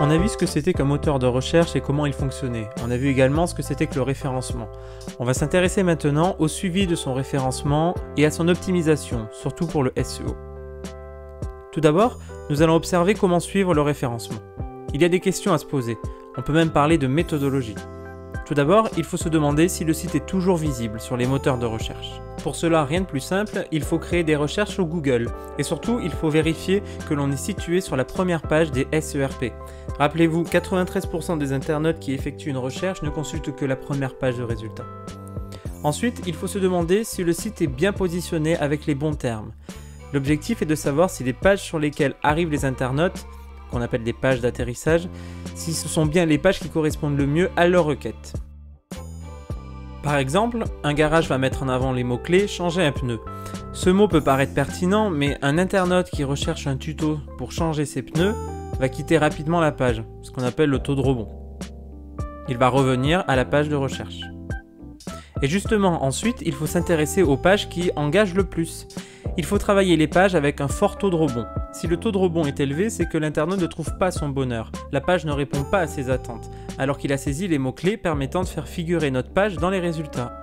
On a vu ce que c'était qu'un moteur de recherche et comment il fonctionnait. On a vu également ce que c'était que le référencement. On va s'intéresser maintenant au suivi de son référencement et à son optimisation, surtout pour le SEO. Tout d'abord, nous allons observer comment suivre le référencement. Il y a des questions à se poser. On peut même parler de méthodologie. Tout d'abord, il faut se demander si le site est toujours visible sur les moteurs de recherche. Pour cela, rien de plus simple, il faut créer des recherches sur Google. Et surtout, il faut vérifier que l'on est situé sur la première page des SERP. Rappelez-vous, 93% des internautes qui effectuent une recherche ne consultent que la première page de résultats. Ensuite, il faut se demander si le site est bien positionné avec les bons termes. L'objectif est de savoir si les pages sur lesquelles arrivent les internautes, qu'on appelle des pages d'atterrissage, si ce sont bien les pages qui correspondent le mieux à leur requête. Par exemple, un garage va mettre en avant les mots-clés « changer un pneu ». Ce mot peut paraître pertinent, mais un internaute qui recherche un tuto pour changer ses pneus va quitter rapidement la page, ce qu'on appelle le taux de rebond. Il va revenir à la page de recherche. Et justement, ensuite, il faut s'intéresser aux pages qui engagent le plus. Il faut travailler les pages avec un fort taux de rebond. Si le taux de rebond est élevé, c'est que l'internaute ne trouve pas son bonheur. La page ne répond pas à ses attentes, alors qu'il a saisi les mots-clés permettant de faire figurer notre page dans les résultats.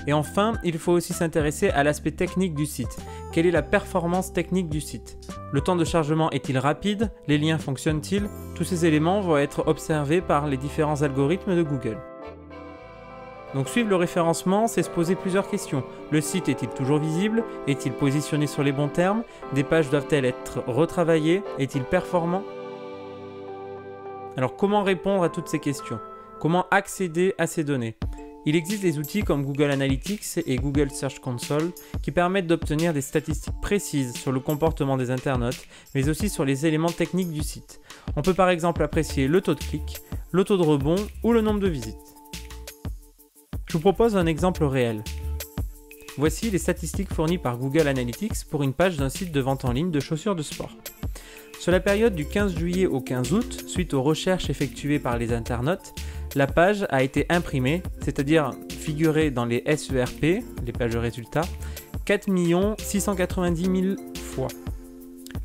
Et enfin, il faut aussi s'intéresser à l'aspect technique du site. Quelle est la performance technique du site? Le temps de chargement est-il rapide? Les liens fonctionnent-ils? Tous ces éléments vont être observés par les différents algorithmes de Google. Donc suivre le référencement, c'est se poser plusieurs questions. Le site est-il toujours visible? Est-il positionné sur les bons termes? Des pages doivent-elles être retravaillées? Est-il performant? Alors comment répondre à toutes ces questions? Comment accéder à ces données? Il existe des outils comme Google Analytics et Google Search Console qui permettent d'obtenir des statistiques précises sur le comportement des internautes, mais aussi sur les éléments techniques du site. On peut par exemple apprécier le taux de clic, le taux de rebond ou le nombre de visites. Je vous propose un exemple réel. Voici les statistiques fournies par Google Analytics pour une page d'un site de vente en ligne de chaussures de sport. Sur la période du 15 juillet au 15 août, suite aux recherches effectuées par les internautes, la page a été imprimée, c'est-à-dire figurée dans les SERP, les pages de résultats, 4 690 000 fois.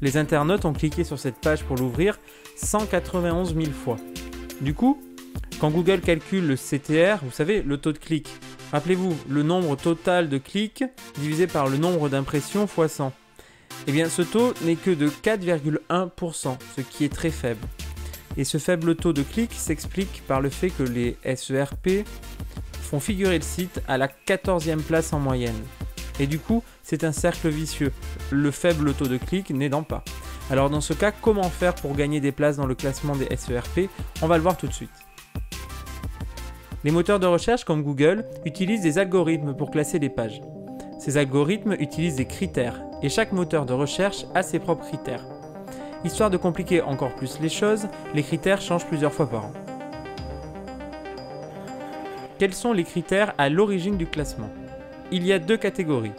Les internautes ont cliqué sur cette page pour l'ouvrir 191 000 fois. Du coup, quand Google calcule le CTR, vous savez, le taux de clic, rappelez-vous, le nombre total de clics divisé par le nombre d'impressions fois 100. Eh bien, ce taux n'est que de 4,1%, ce qui est très faible. Et ce faible taux de clics s'explique par le fait que les SERP font figurer le site à la 14e place en moyenne. Et du coup, c'est un cercle vicieux. Le faible taux de clics n'aidant pas. Alors dans ce cas, comment faire pour gagner des places dans le classement des SERP? On va le voir tout de suite. Les moteurs de recherche comme Google utilisent des algorithmes pour classer les pages. Ces algorithmes utilisent des critères et chaque moteur de recherche a ses propres critères. Histoire de compliquer encore plus les choses, les critères changent plusieurs fois par an. Quels sont les critères à l'origine du classement? Il y a deux catégories,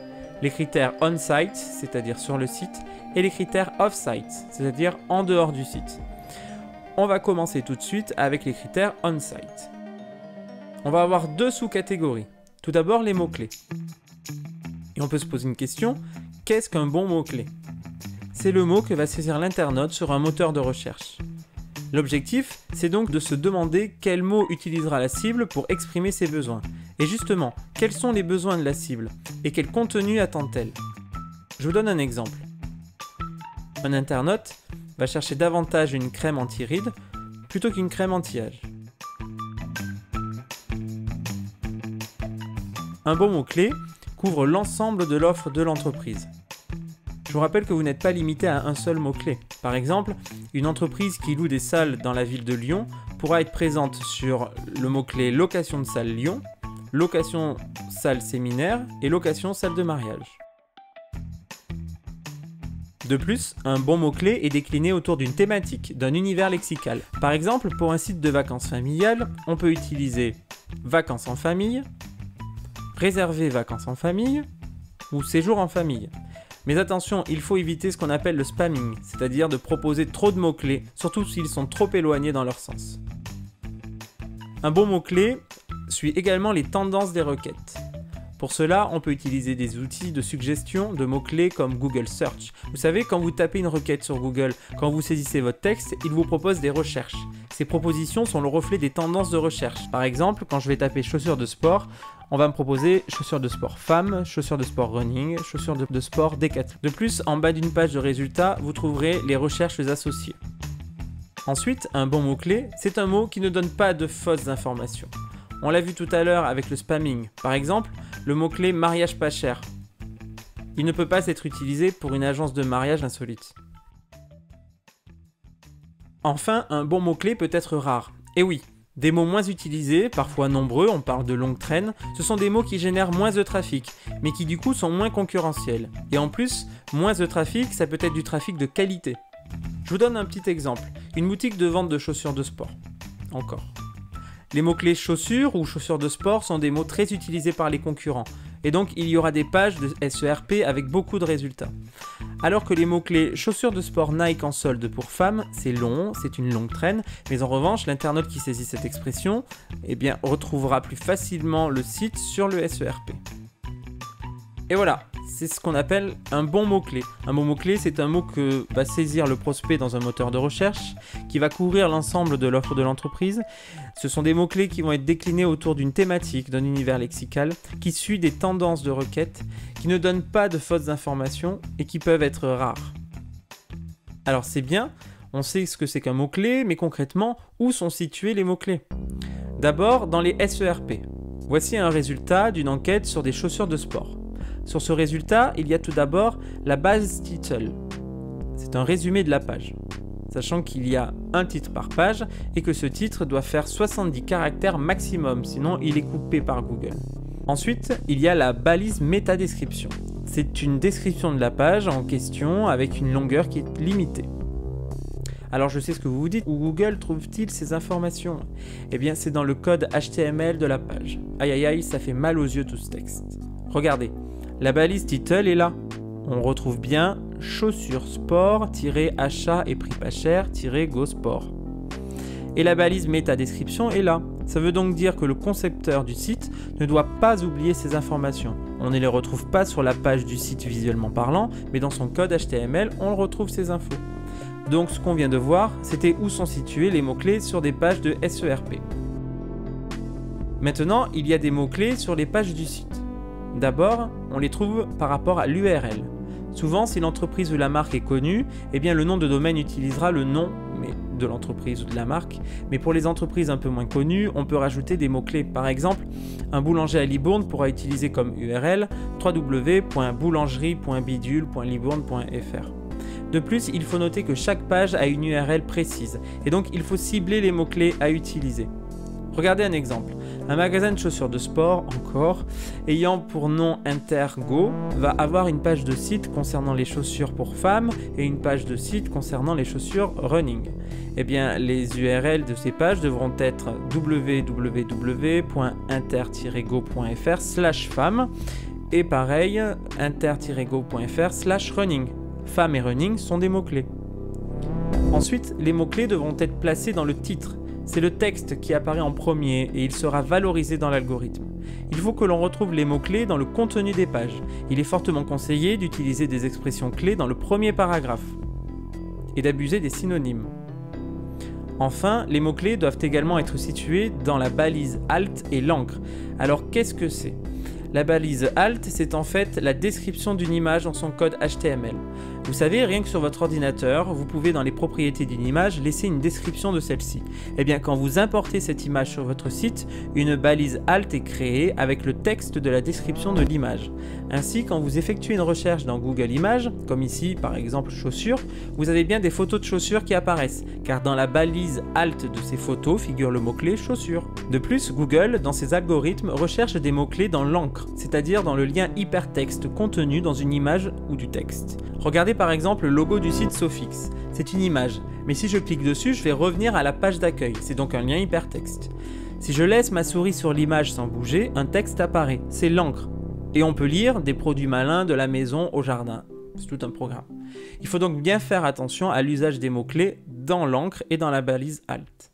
les critères on-site, c'est-à-dire sur le site, et les critères off-site, c'est-à-dire en dehors du site. On va commencer tout de suite avec les critères on-site. On va avoir deux sous-catégories. Tout d'abord, les mots-clés. Et on peut se poser une question, qu'est-ce qu'un bon mot-clé? C'est le mot que va saisir l'internaute sur un moteur de recherche. L'objectif, c'est donc de se demander quel mot utilisera la cible pour exprimer ses besoins. Et justement, quels sont les besoins de la cible? Et quel contenu attend-elle? Je vous donne un exemple. Un internaute va chercher davantage une crème anti-rides plutôt qu'une crème anti-âge. Un bon mot-clé couvre l'ensemble de l'offre de l'entreprise. Je vous rappelle que vous n'êtes pas limité à un seul mot-clé. Par exemple, une entreprise qui loue des salles dans la ville de Lyon pourra être présente sur le mot-clé location de salle Lyon, location salle séminaire et location salle de mariage. De plus, un bon mot-clé est décliné autour d'une thématique, d'un univers lexical. Par exemple, pour un site de vacances familiales, on peut utiliser vacances en famille, réserver vacances en famille ou séjour en famille. Mais attention, il faut éviter ce qu'on appelle le spamming, c'est-à-dire de proposer trop de mots-clés, surtout s'ils sont trop éloignés dans leur sens. Un bon mot-clé suit également les tendances des requêtes. Pour cela, on peut utiliser des outils de suggestion de mots-clés comme Google Search. Vous savez, quand vous tapez une requête sur Google, quand vous saisissez votre texte, il vous propose des recherches. Ces propositions sont le reflet des tendances de recherche. Par exemple, quand je vais taper chaussures de sport, on va me proposer chaussures de sport femmes, chaussures de sport running, chaussures de sport Decathlon. De plus, en bas d'une page de résultats, vous trouverez les recherches associées. Ensuite, un bon mot-clé, c'est un mot qui ne donne pas de fausses informations. On l'a vu tout à l'heure avec le spamming. Par exemple, le mot-clé mariage pas cher. Il ne peut pas être utilisé pour une agence de mariage insolite. Enfin, un bon mot-clé peut être rare. Et oui, des mots moins utilisés, parfois nombreux, on parle de longue traîne, ce sont des mots qui génèrent moins de trafic, mais qui du coup sont moins concurrentiels. Et en plus, moins de trafic, ça peut être du trafic de qualité. Je vous donne un petit exemple, une boutique de vente de chaussures de sport. Encore. Les mots-clés chaussures ou chaussures de sport sont des mots très utilisés par les concurrents, et donc il y aura des pages de SERP avec beaucoup de résultats. Alors que les mots-clés chaussures de sport Nike en solde pour femmes, c'est long, c'est une longue traîne, mais en revanche, l'internaute qui saisit cette expression, retrouvera plus facilement le site sur le SERP. Et voilà, c'est ce qu'on appelle un bon mot-clé. Un bon mot-clé, c'est un mot que va saisir le prospect dans un moteur de recherche, qui va couvrir l'ensemble de l'offre de l'entreprise. Ce sont des mots-clés qui vont être déclinés autour d'une thématique, d'un univers lexical, qui suit des tendances de requête, qui ne donnent pas de fausses informations et qui peuvent être rares. Alors c'est bien, on sait ce que c'est qu'un mot-clé, mais concrètement, où sont situés les mots-clés ? D'abord, dans les SERP. Voici un résultat d'une enquête sur des chaussures de sport. Sur ce résultat, il y a tout d'abord la base title. C'est un résumé de la page, sachant qu'il y a un titre par page et que ce titre doit faire 70 caractères maximum, sinon il est coupé par Google. Ensuite, il y a la balise métadescription. C'est une description de la page en question avec une longueur qui est limitée. Alors je sais ce que vous vous dites, où Google trouve-t-il ces informations ? Eh bien c'est dans le code HTML de la page. Aïe aïe aïe, ça fait mal aux yeux tout ce texte. Regardez. La balise title est là. On retrouve bien chaussures sport-achat et prix pas cher-go sport. Et la balise métadescription est là. Ça veut donc dire que le concepteur du site ne doit pas oublier ces informations. On ne les retrouve pas sur la page du site visuellement parlant, mais dans son code HTML, on retrouve ces infos. Donc ce qu'on vient de voir, c'était où sont situés les mots-clés sur des pages de SERP. Maintenant, il y a des mots-clés sur les pages du site. D'abord, on les trouve par rapport à l'URL. Souvent, si l'entreprise ou la marque est connue, eh bien le nom de domaine utilisera le nom de l'entreprise ou de la marque. Mais pour les entreprises un peu moins connues, on peut rajouter des mots-clés. Par exemple, un boulanger à Libourne pourra utiliser comme URL www.boulangerie.bidule.libourne.fr. De plus, il faut noter que chaque page a une URL précise, et donc il faut cibler les mots-clés à utiliser. Regardez un exemple. Un magasin de chaussures de sport, encore, ayant pour nom Intergo, va avoir une page de site concernant les chaussures pour femmes et une page de site concernant les chaussures running. Eh bien, les URL de ces pages devront être www.inter-go.fr/femme et pareil, inter-go.fr/running. Femmes et running sont des mots-clés. Ensuite, les mots-clés devront être placés dans le titre. C'est le texte qui apparaît en premier et il sera valorisé dans l'algorithme. Il faut que l'on retrouve les mots-clés dans le contenu des pages. Il est fortement conseillé d'utiliser des expressions clés dans le premier paragraphe et d'abuser des synonymes. Enfin, les mots-clés doivent également être situés dans la balise alt et l'encre. Alors qu'est-ce que c'est ? La balise alt, c'est en fait la description d'une image dans son code HTML. Vous savez, rien que sur votre ordinateur, vous pouvez dans les propriétés d'une image laisser une description de celle-ci. Eh bien, quand vous importez cette image sur votre site, une balise alt est créée avec le texte de la description de l'image. Ainsi, quand vous effectuez une recherche dans Google Images, comme ici par exemple chaussures, vous avez bien des photos de chaussures qui apparaissent, car dans la balise alt de ces photos figure le mot-clé chaussures. De plus, Google, dans ses algorithmes, recherche des mots-clés dans l'encre, c'est-à-dire dans le lien hypertexte contenu dans une image ou du texte. Regardez par exemple le logo du site Sofix, c'est une image, mais si je clique dessus, je vais revenir à la page d'accueil, c'est donc un lien hypertexte. Si je laisse ma souris sur l'image sans bouger, un texte apparaît, c'est l'encre. Et on peut lire des produits malins de la maison au jardin, c'est tout un programme. Il faut donc bien faire attention à l'usage des mots-clés dans l'encre et dans la balise alt.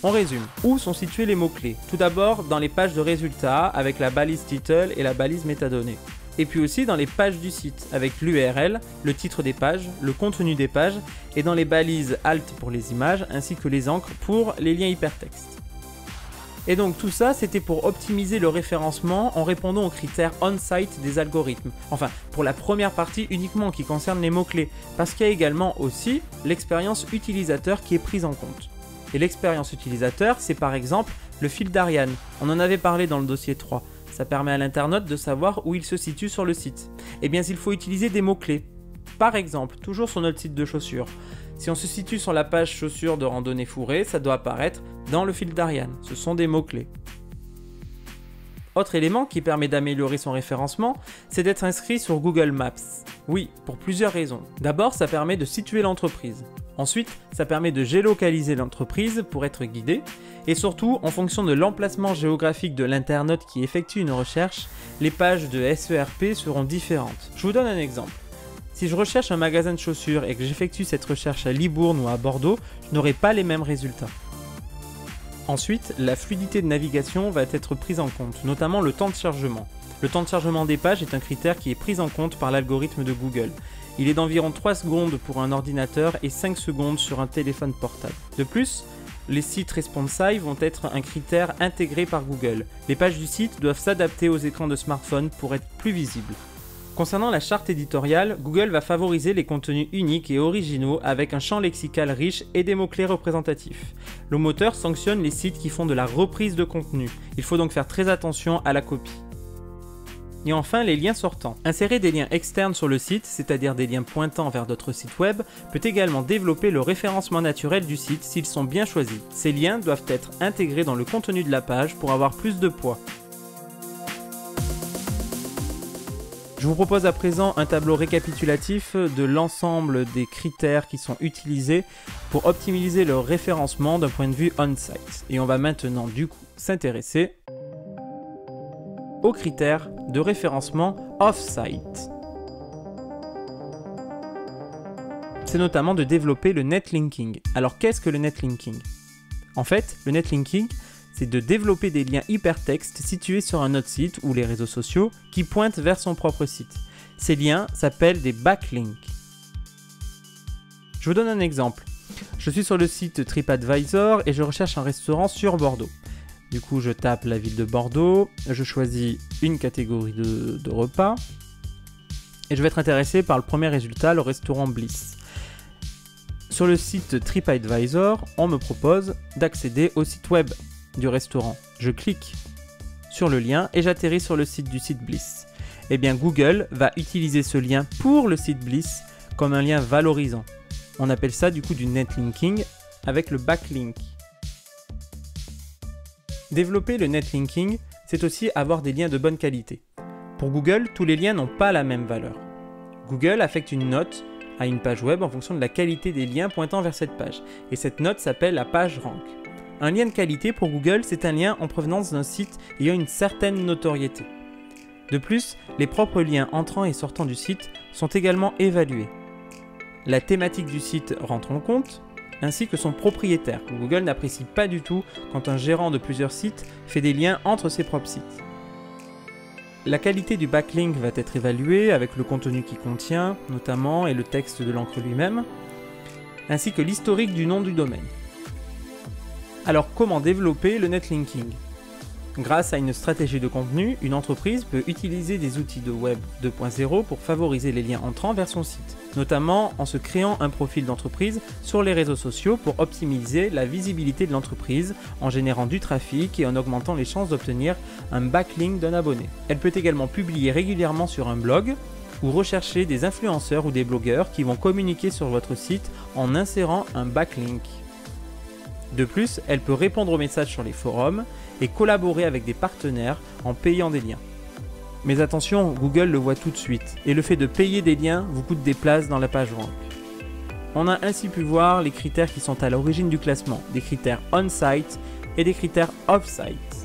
On résume. Où sont situés les mots-clés? Tout d'abord dans les pages de résultats avec la balise title et la balise métadonnées. Et puis aussi dans les pages du site avec l'URL, le titre des pages, le contenu des pages et dans les balises alt pour les images ainsi que les encres pour les liens hypertextes. Et donc tout ça c'était pour optimiser le référencement en répondant aux critères on-site des algorithmes. Enfin pour la première partie uniquement qui concerne les mots-clés parce qu'il y a également aussi l'expérience utilisateur qui est prise en compte. Et l'expérience utilisateur c'est par exemple le fil d'Ariane, on en avait parlé dans le dossier 3. Ça permet à l'internaute de savoir où il se situe sur le site. Eh bien, il faut utiliser des mots-clés. Par exemple, toujours sur notre site de chaussures. Si on se situe sur la page chaussures de randonnée fourrée, ça doit apparaître dans le fil d'Ariane. Ce sont des mots-clés. Autre élément qui permet d'améliorer son référencement, c'est d'être inscrit sur Google Maps. Oui, pour plusieurs raisons. D'abord, ça permet de situer l'entreprise. Ensuite, ça permet de géolocaliser l'entreprise pour être guidé. Et surtout, en fonction de l'emplacement géographique de l'internaute qui effectue une recherche, les pages de SERP seront différentes. Je vous donne un exemple. Si je recherche un magasin de chaussures et que j'effectue cette recherche à Libourne ou à Bordeaux, je n'aurai pas les mêmes résultats. Ensuite, la fluidité de navigation va être prise en compte, notamment le temps de chargement. Le temps de chargement des pages est un critère qui est pris en compte par l'algorithme de Google. Il est d'environ 3 secondes pour un ordinateur et 5 secondes sur un téléphone portable. De plus, les sites responsive vont être un critère intégré par Google. Les pages du site doivent s'adapter aux écrans de smartphone pour être plus visibles. Concernant la charte éditoriale, Google va favoriser les contenus uniques et originaux avec un champ lexical riche et des mots-clés représentatifs. Le moteur sanctionne les sites qui font de la reprise de contenu. Il faut donc faire très attention à la copie. Et enfin, les liens sortants. Insérer des liens externes sur le site, c'est-à-dire des liens pointant vers d'autres sites web, peut également développer le référencement naturel du site s'ils sont bien choisis. Ces liens doivent être intégrés dans le contenu de la page pour avoir plus de poids. Je vous propose à présent un tableau récapitulatif de l'ensemble des critères qui sont utilisés pour optimiser le référencement d'un point de vue on-site. Et on va maintenant du coup s'intéresser aux critères de référencement off-site. C'est notamment de développer le netlinking. Alors qu'est-ce que le netlinking? En fait, le netlinking, c'est de développer des liens hypertextes situés sur un autre site ou les réseaux sociaux qui pointent vers son propre site. Ces liens s'appellent des backlinks. Je vous donne un exemple. Je suis sur le site TripAdvisor et je recherche un restaurant sur Bordeaux. Du coup, je tape la ville de Bordeaux, je choisis une catégorie de repas et je vais être intéressé par le premier résultat, le restaurant Bliss. Sur le site TripAdvisor, on me propose d'accéder au site web du restaurant. Je clique sur le lien et j'atterris sur le site du site Bliss. Eh bien, Google va utiliser ce lien pour le site Bliss comme un lien valorisant. On appelle ça du coup du netlinking avec le backlink. Développer le netlinking, c'est aussi avoir des liens de bonne qualité. Pour Google, tous les liens n'ont pas la même valeur. Google affecte une note à une page web en fonction de la qualité des liens pointant vers cette page, et cette note s'appelle la PageRank. Un lien de qualité pour Google, c'est un lien en provenance d'un site ayant une certaine notoriété. De plus, les propres liens entrant et sortant du site sont également évalués. La thématique du site rentre en compte, ainsi que son propriétaire. Google n'apprécie pas du tout quand un gérant de plusieurs sites fait des liens entre ses propres sites. La qualité du backlink va être évaluée avec le contenu qu'il contient, notamment, et le texte de l'encre lui-même, ainsi que l'historique du nom du domaine. Alors comment développer le netlinking? Grâce à une stratégie de contenu, une entreprise peut utiliser des outils de Web 2.0 pour favoriser les liens entrants vers son site, notamment en se créant un profil d'entreprise sur les réseaux sociaux pour optimiser la visibilité de l'entreprise, en générant du trafic et en augmentant les chances d'obtenir un backlink d'un abonné. Elle peut également publier régulièrement sur un blog ou rechercher des influenceurs ou des blogueurs qui vont communiquer sur votre site en insérant un backlink. De plus, elle peut répondre aux messages sur les forums et collaborer avec des partenaires en payant des liens. Mais attention, Google le voit tout de suite et le fait de payer des liens vous coûte des places dans la PageRank. On a ainsi pu voir les critères qui sont à l'origine du classement, des critères on-site et des critères off-site.